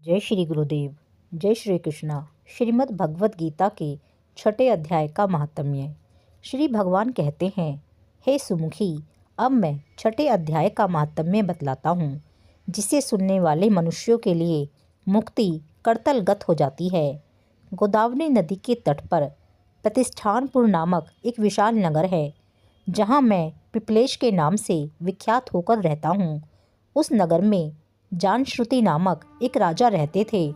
जय श्री गुरुदेव। जय श्री कृष्णा। श्रीमद् भगवत गीता के 6 अध्याय का महात्म्य। श्री भगवान कहते हैं, हे सुमुखी, अब मैं 6 अध्याय का महात्म्य बतलाता हूँ, जिसे सुनने वाले मनुष्यों के लिए मुक्ति करतलगत हो जाती है। गोदावरी नदी के तट पर प्रतिष्ठानपुर नामक एक विशाल नगर है, जहाँ मैं पिपलेश के नाम से विख्यात होकर रहता हूँ। उस नगर में जानश्रुति नामक एक राजा रहते थे,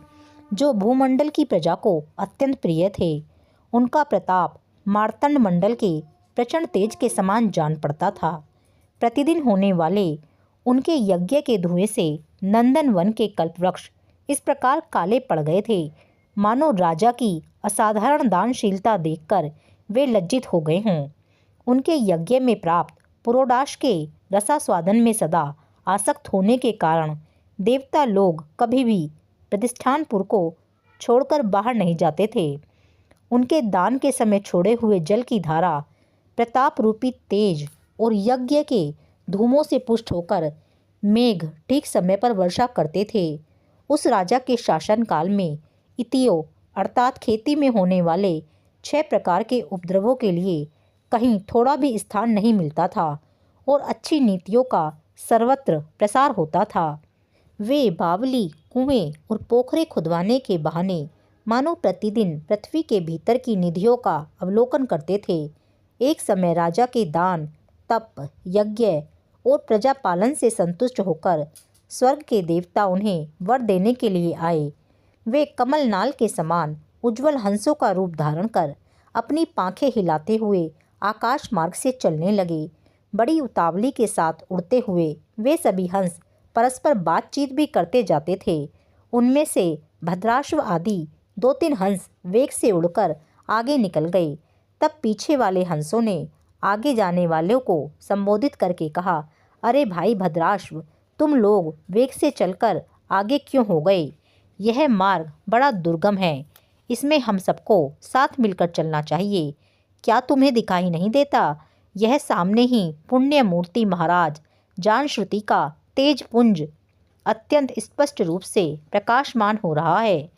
जो भूमंडल की प्रजा को अत्यंत प्रिय थे। उनका प्रताप मार्तंड मंडल के प्रचंड तेज के समान जान पड़ता था। प्रतिदिन होने वाले उनके यज्ञ के धुएं से नंदन वन के कल्पवृक्ष इस प्रकार काले पड़ गए थे, मानो राजा की असाधारण दानशीलता देखकर वे लज्जित हो गए हों। उनके यज्ञ में प्राप्त पुरोडाश के रसास्वादन में सदा आसक्त होने के कारण देवता लोग कभी भी प्रतिष्ठानपुर को छोड़कर बाहर नहीं जाते थे। उनके दान के समय छोड़े हुए जल की धारा प्रताप रूपी तेज और यज्ञ के धूमों से पुष्ट होकर मेघ ठीक समय पर वर्षा करते थे। उस राजा के शासनकाल में इतियो अर्थात खेती में होने वाले 6 प्रकार के उपद्रवों के लिए कहीं थोड़ा भी स्थान नहीं मिलता था और अच्छी नीतियों का सर्वत्र प्रसार होता था। वे बावली, कुएं और पोखरे खुदवाने के बहाने मानो प्रतिदिन पृथ्वी के भीतर की निधियों का अवलोकन करते थे। एक समय राजा के दान, तप, यज्ञ और प्रजापालन से संतुष्ट होकर स्वर्ग के देवता उन्हें वर देने के लिए आए। वे कमलनाल के समान उज्ज्वल हंसों का रूप धारण कर अपनी पांखें हिलाते हुए आकाश मार्ग से चलने लगे। बड़ी उतावली के साथ उड़ते हुए वे सभी हंस परस्पर बातचीत भी करते जाते थे। उनमें से भद्राश्व आदि 2-3 हंस वेग से उड़कर आगे निकल गए। तब पीछे वाले हंसों ने आगे जाने वालों को संबोधित करके कहा, अरे भाई भद्राश्व, तुम लोग वेग से चलकर आगे क्यों हो गए? यह मार्ग बड़ा दुर्गम है, इसमें हम सबको साथ मिलकर चलना चाहिए। क्या तुम्हें दिखाई नहीं देता? यह सामने ही पुण्य मूर्ति महाराज जानश्रुति का तेज पुंज अत्यंत स्पष्ट रूप से प्रकाशमान हो रहा है।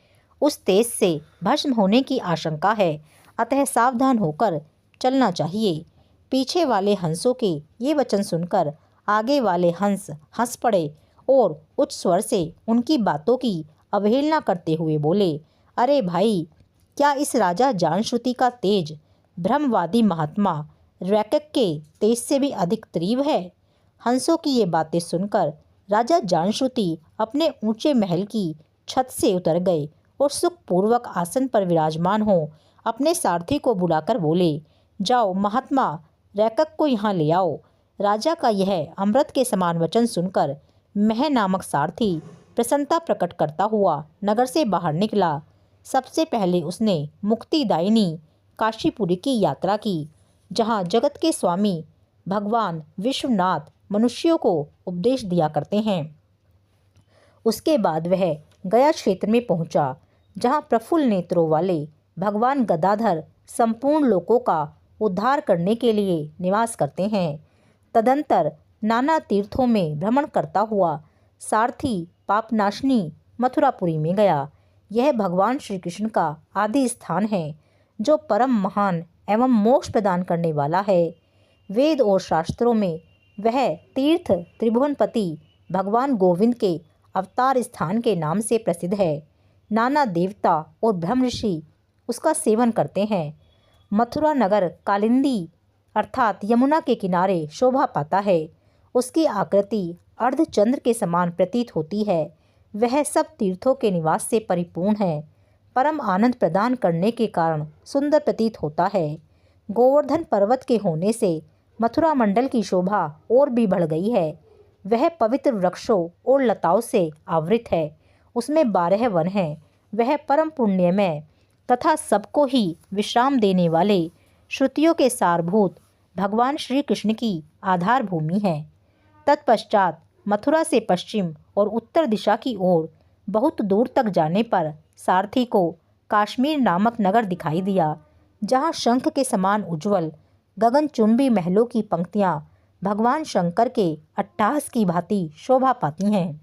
उस तेज से भस्म होने की आशंका है, अतः सावधान होकर चलना चाहिए। पीछे वाले हंसों के ये वचन सुनकर आगे वाले हंस हंस पड़े और उच्च स्वर से उनकी बातों की अवहेलना करते हुए बोले, अरे भाई, क्या इस राजा जानश्रुति का तेज ब्रह्मवादी महात्मा रैकक के तेज से भी अधिक तीव्र है? हंसों की ये बातें सुनकर राजा जानश्रुति अपने ऊंचे महल की छत से उतर गए और सुखपूर्वक आसन पर विराजमान हो अपने सारथी को बुलाकर बोले, जाओ महात्मा रैकक को यहाँ ले आओ। राजा का यह अमृत के समान वचन सुनकर मह नामक सारथी प्रसन्नता प्रकट करता हुआ नगर से बाहर निकला। सबसे पहले उसने मुक्तिदायिनी काशीपुरी की यात्रा की, जहाँ जगत के स्वामी भगवान विश्वनाथ मनुष्यों को उपदेश दिया करते हैं। उसके बाद वह गया क्षेत्र में पहुंचा, जहां प्रफुल्ल नेत्रों वाले भगवान गदाधर संपूर्ण लोकों का उद्धार करने के लिए निवास करते हैं। तदंतर नाना तीर्थों में भ्रमण करता हुआ सारथी पापनाशनी मथुरापुरी में गया। यह भगवान श्री कृष्ण का आदि स्थान है, जो परम महान एवं मोक्ष प्रदान करने वाला है। वेद और शास्त्रों में वह तीर्थ त्रिभुवनपति भगवान गोविंद के अवतार स्थान के नाम से प्रसिद्ध है। नाना देवता और ब्रह्म ऋषि उसका सेवन करते हैं। मथुरा नगर कालिंदी अर्थात यमुना के किनारे शोभा पाता है। उसकी आकृति अर्धचंद्र के समान प्रतीत होती है। वह सब तीर्थों के निवास से परिपूर्ण है। परम आनंद प्रदान करने के कारण सुंदर प्रतीत होता है। गोवर्धन पर्वत के होने से मथुरा मंडल की शोभा और भी बढ़ गई है। वह पवित्र वृक्षों और लताओं से आवृत है। उसमें 12 वन हैं। वह परम पुण्यमय तथा सबको ही विश्राम देने वाले श्रुतियों के सारभूत भगवान श्री कृष्ण की आधार भूमि है। तत्पश्चात मथुरा से पश्चिम और उत्तर दिशा की ओर बहुत दूर तक जाने पर सारथी को काश्मीर नामक नगर दिखाई दिया, जहाँ शंख के समान उज्ज्वल गगनचुंबी महलों की पंक्तियाँ भगवान शंकर के अट्टहास की भांति शोभा पाती हैं।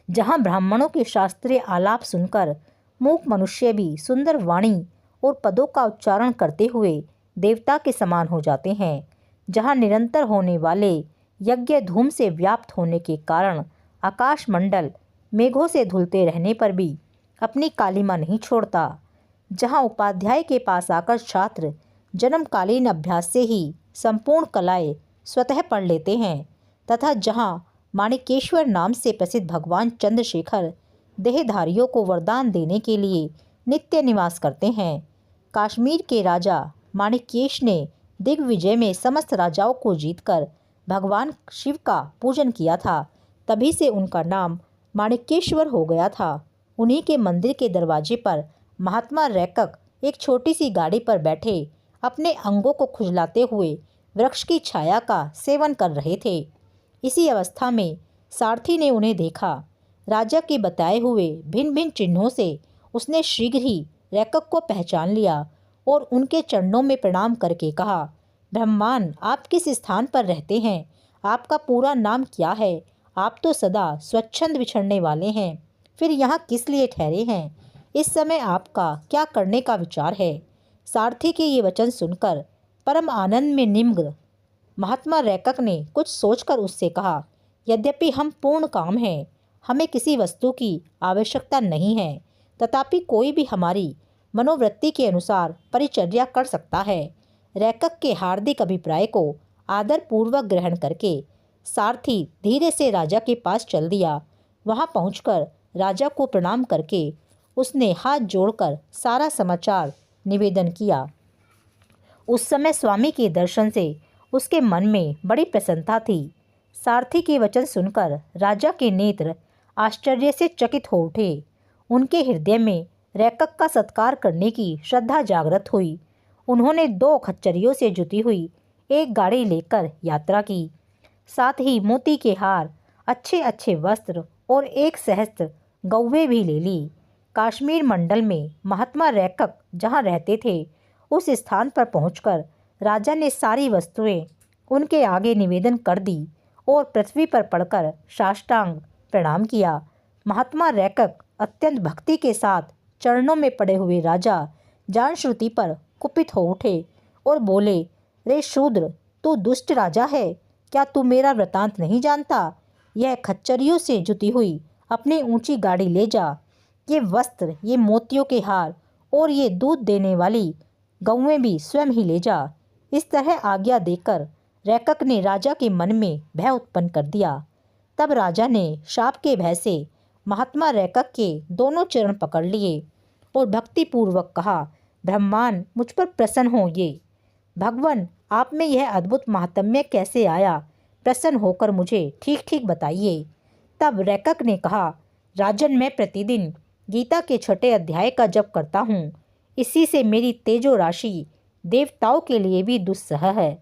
जहाँ ब्राह्मणों के शास्त्रीय आलाप सुनकर मूक मनुष्य भी सुंदर वाणी और पदों का उच्चारण करते हुए देवता के समान हो जाते हैं, जहाँ निरंतर होने वाले यज्ञ धूम से व्याप्त होने के कारण आकाश मंडल मेघों से धुलते रहने पर भी अपनी कालिमा नहीं छोड़ता, जहाँ उपाध्याय के पास आकर छात्र जन्मकालीन अभ्यास से ही संपूर्ण कलाएं स्वतः पढ़ लेते हैं, तथा जहाँ माणिकेश्वर नाम से प्रसिद्ध भगवान चंद्रशेखर देहधारियों को वरदान देने के लिए नित्य निवास करते हैं। कश्मीर के राजा माणिकेश ने दिग्विजय में समस्त राजाओं को जीतकर भगवान शिव का पूजन किया था, तभी से उनका नाम माणिकेश्वर हो गया था। उन्हीं के मंदिर के दरवाजे पर महात्मा रैकक एक छोटी सी गाड़ी पर बैठे अपने अंगों को खुजलाते हुए वृक्ष की छाया का सेवन कर रहे थे। इसी अवस्था में सारथी ने उन्हें देखा। राजा के बताए हुए भिन्न भिन्न चिन्हों से उसने शीघ्र ही रैकक को पहचान लिया और उनके चरणों में प्रणाम करके कहा, ब्रह्मान, आप किस स्थान पर रहते हैं? आपका पूरा नाम क्या है? आप तो सदा स्वच्छंद विचरने वाले हैं, फिर यहाँ किस लिए ठहरे हैं? इस समय आपका क्या करने का विचार है? सारथी के ये वचन सुनकर परम आनंद में निमग्न महात्मा रैकक ने कुछ सोचकर उससे कहा, यद्यपि हम पूर्ण काम हैं, हमें किसी वस्तु की आवश्यकता नहीं है, तथापि कोई भी हमारी मनोवृत्ति के अनुसार परिचर्या कर सकता है। रैकक के हार्दिक अभिप्राय को आदरपूर्वक ग्रहण करके सारथी धीरे से राजा के पास चल दिया। वहां पहुंचकर राजा को प्रणाम करके उसने हाथ जोड़कर सारा समाचार निवेदन किया। उस समय स्वामी के दर्शन से उसके मन में बड़ी प्रसन्नता थी। सारथी के वचन सुनकर राजा के नेत्र आश्चर्य से चकित हो उठे। उनके हृदय में रैकक का सत्कार करने की श्रद्धा जागृत हुई। उन्होंने 2 खच्चरियों से जुती हुई एक गाड़ी लेकर यात्रा की। साथ ही मोती के हार, अच्छे अच्छे वस्त्र और 1 सहस्त्र गौवें भी ले ली। कश्मीर मंडल में महात्मा रैकक जहाँ रहते थे, उस स्थान पर पहुंचकर राजा ने सारी वस्तुएं उनके आगे निवेदन कर दी और पृथ्वी पर पड़कर साष्टांग प्रणाम किया। महात्मा रैकक अत्यंत भक्ति के साथ चरणों में पड़े हुए राजा जानश्रुति पर कुपित हो उठे और बोले, रे शूद्र, तू दुष्ट राजा है, क्या तू मेरा वृतांत नहीं जानता? यह खच्चरियों से जुती हुई अपनी ऊंची गाड़ी ले जा। ये वस्त्र, ये मोतियों के हार और ये दूध देने वाली गौवें भी स्वयं ही ले जा। इस तरह आज्ञा देकर रैकक ने राजा के मन में भय उत्पन्न कर दिया। तब राजा ने शाप के भय से महात्मा रैकक के दोनों चरण पकड़ लिए और भक्तिपूर्वक कहा, ब्रह्मान, मुझ पर प्रसन्न होइए। भगवान, आप में यह अद्भुत महात्म्य कैसे आया? प्रसन्न होकर मुझे ठीक ठीक बताइए। तब रैकक ने कहा, राजन, मैं प्रतिदिन गीता के 6 अध्याय का जप करता हूँ। इसी से मेरी तेजो राशि देवताओं के लिए भी दुस्सह है।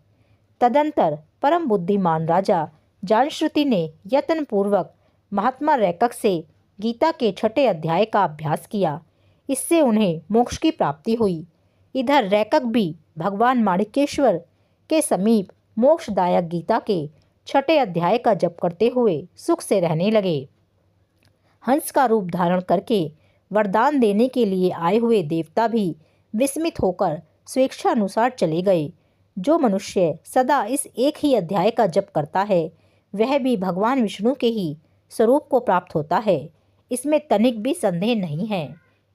तदंतर परम बुद्धिमान राजा जानश्रुति ने यत्नपूर्वक महात्मा रैकक से गीता के 6 अध्याय का अभ्यास किया। इससे उन्हें मोक्ष की प्राप्ति हुई। इधर रैकक भी भगवान माणिकेश्वर के समीप मोक्षदायक गीता के 6 अध्याय का जप करते हुए सुख से रहने लगे। हंस का रूप धारण करके वरदान देने के लिए आए हुए देवता भी विस्मित होकर स्वेच्छानुसार चले गए। जो मनुष्य सदा इस एक ही अध्याय का जप करता है, वह भी भगवान विष्णु के ही स्वरूप को प्राप्त होता है। इसमें तनिक भी संदेह नहीं है।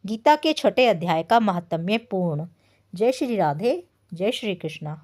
गीता के 6 अध्याय का महात्म्य पूर्ण। जय श्री राधे, जय श्री कृष्णा।